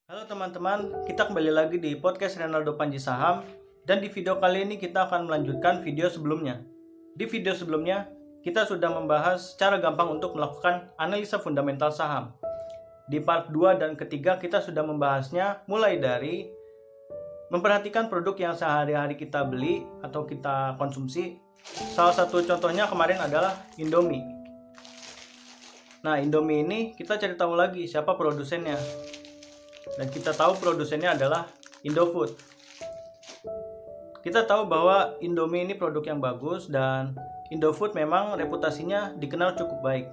Halo teman-teman, kita kembali lagi di podcast Renaldo Panji Saham. Dan di video kali ini kita akan melanjutkan video sebelumnya. Di video sebelumnya, kita sudah membahas cara gampang untuk melakukan analisa fundamental saham. Di part 2 dan ketiga kita sudah membahasnya mulai dari memperhatikan produk yang sehari-hari kita beli atau kita konsumsi. Salah satu contohnya kemarin adalah Indomie. Nah, Indomie ini kita cari tahu lagi siapa produsennya. Dan kita tahu produsennya adalah Indofood. Kita tahu bahwa Indomie ini produk yang bagus dan Indofood memang reputasinya dikenal cukup baik.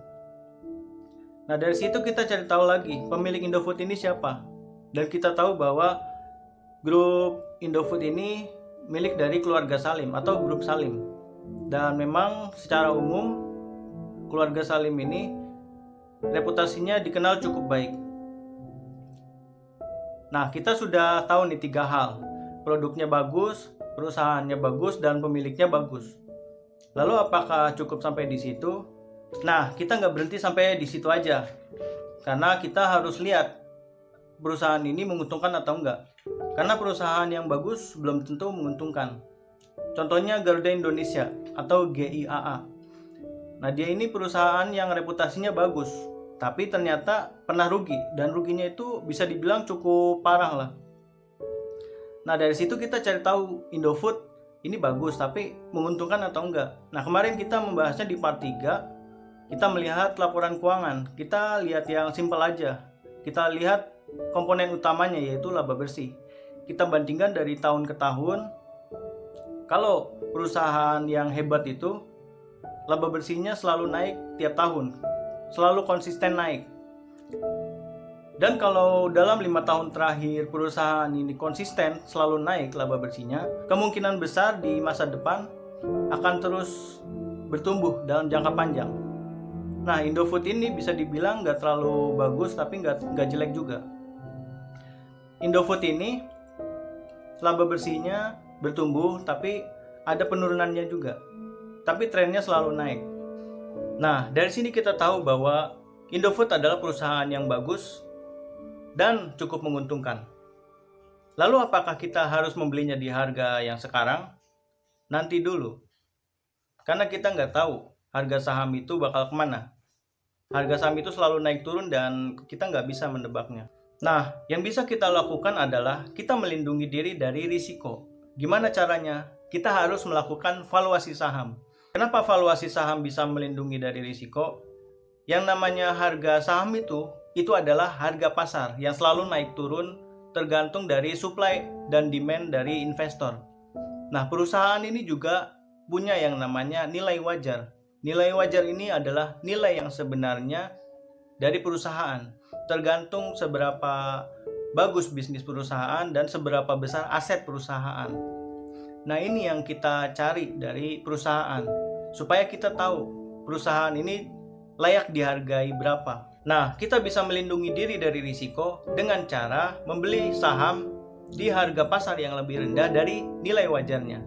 Nah, dari situ kita cari tahu lagi pemilik Indofood ini siapa. Dan kita tahu bahwa grup Indofood ini milik dari keluarga Salim atau grup Salim. Dan memang secara umum keluarga Salim ini reputasinya dikenal cukup baik. Nah, kita sudah tahu nih 3 hal. Produknya bagus, perusahaannya bagus, dan pemiliknya bagus. Lalu apakah cukup sampai di situ? Nah, kita nggak berhenti sampai di situ aja. Karena kita harus lihat perusahaan ini menguntungkan atau enggak. Karena perusahaan yang bagus belum tentu menguntungkan. Contohnya Garuda Indonesia atau GIAA. Nah, dia ini perusahaan yang reputasinya bagus. Tapi ternyata pernah rugi, dan ruginya itu bisa dibilang cukup parah lah. Nah, dari situ kita cari tahu Indofood ini bagus tapi menguntungkan atau enggak. Nah, kemarin kita membahasnya di part 3. Kita melihat laporan keuangan. Kita lihat yang simpel aja. Kita lihat komponen utamanya yaitu laba bersih. Kita bandingkan dari tahun ke tahun. Kalau perusahaan yang hebat itu laba bersihnya selalu naik tiap tahun, selalu konsisten naik. Dan kalau dalam 5 tahun terakhir perusahaan ini konsisten selalu naik laba bersihnya, kemungkinan besar di masa depan akan terus bertumbuh dalam jangka panjang. Nah, Indofood ini bisa dibilang nggak terlalu bagus tapi nggak jelek juga. Indofood ini laba bersihnya bertumbuh tapi ada penurunannya juga, tapi trennya selalu naik. Nah, dari sini kita tahu bahwa Indofood adalah perusahaan yang bagus dan cukup menguntungkan. Lalu apakah kita harus membelinya di harga yang sekarang? Nanti dulu. Karena kita nggak tahu harga saham itu bakal kemana. Harga saham itu selalu naik turun dan kita nggak bisa menebaknya. Nah, yang bisa kita lakukan adalah kita melindungi diri dari risiko. Gimana caranya? Kita harus melakukan valuasi saham. Kenapa valuasi saham bisa melindungi dari risiko? Yang namanya harga saham itu adalah harga pasar yang selalu naik turun tergantung dari supply dan demand dari investor. Nah, perusahaan ini juga punya yang namanya nilai wajar. Nilai wajar ini adalah nilai yang sebenarnya dari perusahaan. Tergantung seberapa bagus bisnis perusahaan dan seberapa besar aset perusahaan. Nah, ini yang kita cari dari perusahaan, supaya kita tahu perusahaan ini layak dihargai berapa. Nah, kita bisa melindungi diri dari risiko dengan cara membeli saham di harga pasar yang lebih rendah dari nilai wajarnya.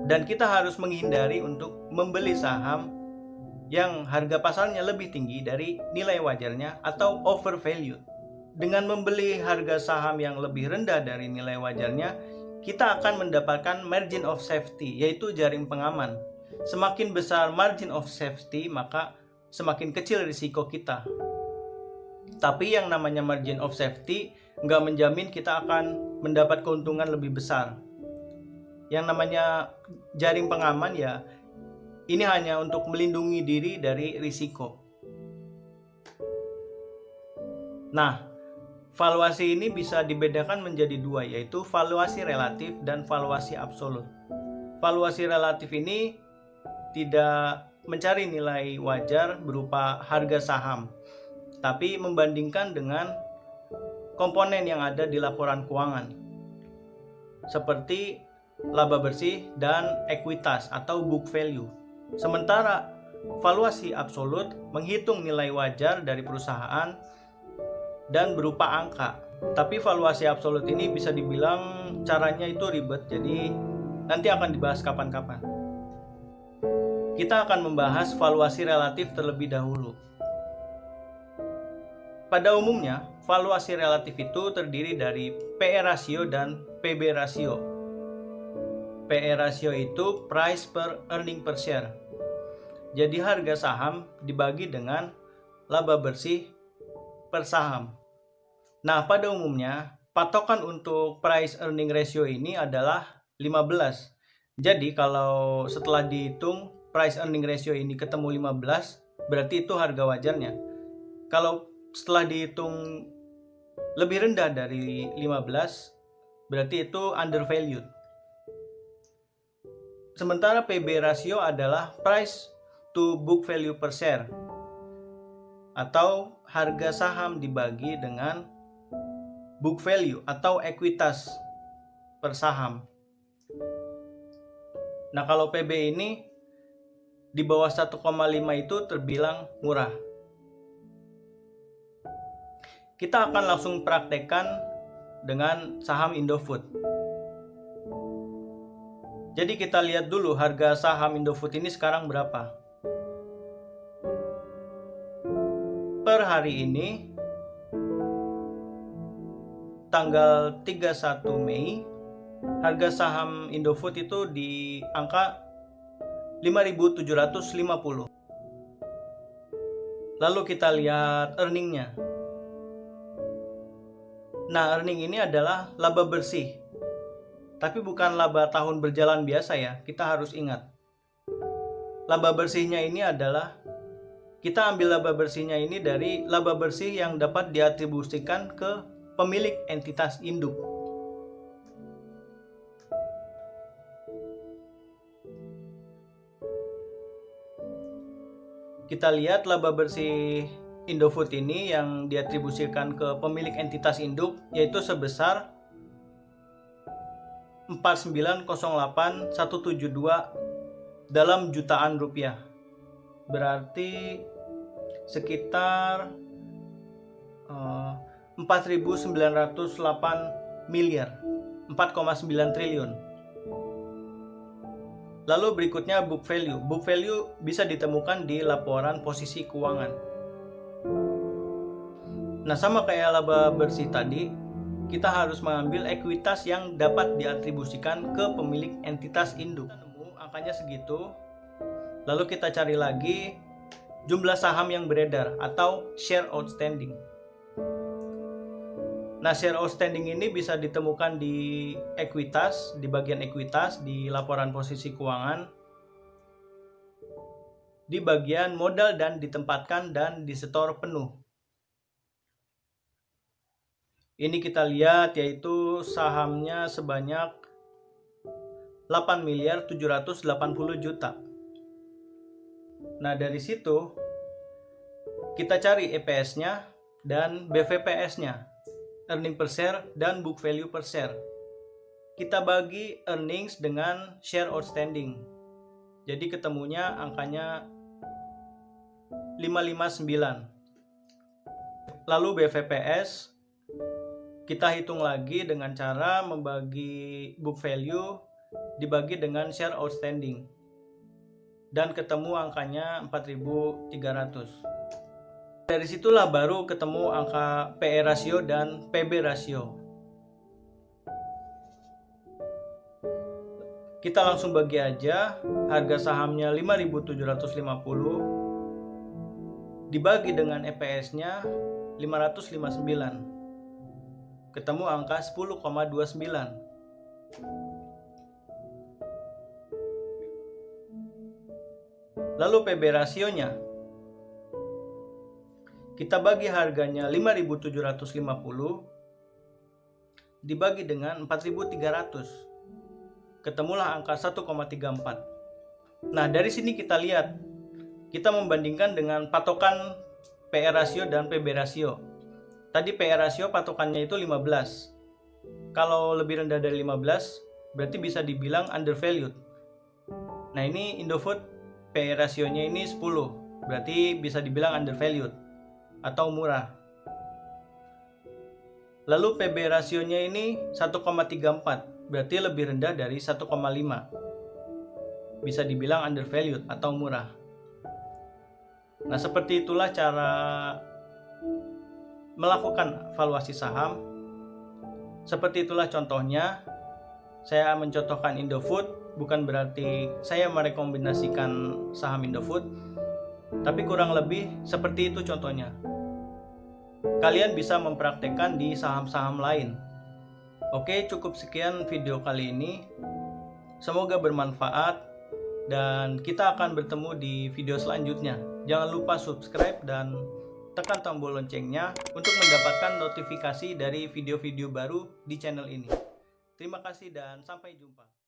Dan kita harus menghindari untuk membeli saham yang harga pasarnya lebih tinggi dari nilai wajarnya atau overvalued. Dengan membeli harga saham yang lebih rendah dari nilai wajarnya, kita akan mendapatkan margin of safety, yaitu jaring pengaman. Semakin besar margin of safety, maka semakin kecil risiko kita. Tapi yang namanya margin of safety nggak menjamin kita akan mendapat keuntungan lebih besar. Yang namanya jaring pengaman ya, ini hanya untuk melindungi diri dari risiko. Nah, valuasi ini bisa dibedakan menjadi 2, yaitu valuasi relatif dan valuasi absolut. Valuasi relatif ini tidak mencari nilai wajar berupa harga saham, tapi membandingkan dengan komponen yang ada di laporan keuangan, seperti laba bersih dan ekuitas atau book value. Sementara valuasi absolut menghitung nilai wajar dari perusahaan dan berupa angka. Tapi valuasi absolut ini bisa dibilang caranya itu ribet, jadi nanti akan dibahas kapan-kapan. Kita akan membahas valuasi relatif terlebih dahulu. Pada umumnya, valuasi relatif itu terdiri dari PE rasio dan PB rasio. PE rasio itu price per earning per share. Jadi harga saham dibagi dengan laba bersih per saham. Nah, pada umumnya patokan untuk price earning ratio ini adalah 15. Jadi kalau setelah dihitung price earning ratio ini ketemu 15, berarti itu harga wajarnya. Kalau setelah dihitung lebih rendah dari 15, berarti itu undervalued. Sementara PB rasio adalah price to book value per share, atau harga saham dibagi dengan book value atau ekuitas per saham. Nah, kalau PB ini di bawah 1,5 itu terbilang murah. Kita akan langsung praktekkan dengan saham Indofood. Jadi kita lihat dulu harga saham Indofood ini sekarang berapa. Per hari ini tanggal 31 Mei harga saham Indofood itu di angka 5.750. Lalu kita lihat earningnya. Nah, earning ini adalah laba bersih, tapi bukan laba tahun berjalan biasa ya. Kita harus ingat, laba bersihnya ini adalah, kita ambil laba bersihnya ini dari laba bersih yang dapat diatribusikan ke pemilik entitas induk. Kita lihat laba bersih Indofood ini yang diatribusikan ke pemilik entitas induk yaitu sebesar 4908172 dalam jutaan rupiah. Berarti sekitar 4.908 miliar, 4,9 triliun. Lalu berikutnya book value. Book value bisa ditemukan di laporan posisi keuangan. Nah, sama kayak laba bersih tadi, kita harus mengambil ekuitas yang dapat diatribusikan ke pemilik entitas induk. Kita nemu angkanya segitu, lalu kita cari lagi jumlah saham yang beredar atau share outstanding. Nah, share outstanding ini bisa ditemukan di ekuitas, di bagian ekuitas, di laporan posisi keuangan, di bagian modal dan ditempatkan dan disetor penuh. Ini kita lihat yaitu sahamnya sebanyak 8.780.000.000. Nah, dari situ kita cari EPS-nya dan BVPS-nya, earning per share dan book value per share. Kita bagi earnings dengan share outstanding. Jadi ketemunya angkanya 559. Lalu BVPS kita hitung lagi dengan cara membagi book value dibagi dengan share outstanding. Dan ketemu angkanya 4.300. Dari situlah baru ketemu angka PE rasio dan PB rasio. Kita langsung bagi aja, harga sahamnya 5.750 dibagi dengan EPS-nya 559. Ketemu angka 10,29. Lalu PB rasionya, kita bagi harganya 5.750 dibagi dengan 4.300. Ketemulah angka 1,34. Nah, dari sini kita lihat, kita membandingkan dengan patokan PE rasio dan PB rasio. Tadi PE rasio patokannya itu 15. Kalau lebih rendah dari 15, berarti bisa dibilang undervalued. Nah, ini Indofood PE rasionya ini 10, berarti bisa dibilang undervalued atau murah. Lalu PB rasionya ini 1,34, berarti lebih rendah dari 1,5. Bisa dibilang undervalued atau murah. Nah, seperti itulah cara melakukan valuasi saham. Seperti itulah contohnya. Saya mencontohkan Indofood, bukan berarti saya merekomendasikan saham Indofood, tapi kurang lebih seperti itu contohnya. Kalian bisa mempraktekkan di saham-saham lain. Oke, cukup sekian video kali ini. Semoga bermanfaat dan kita akan bertemu di video selanjutnya. Jangan lupa subscribe dan tekan tombol loncengnya untuk mendapatkan notifikasi dari video-video baru di channel ini. Terima kasih dan sampai jumpa.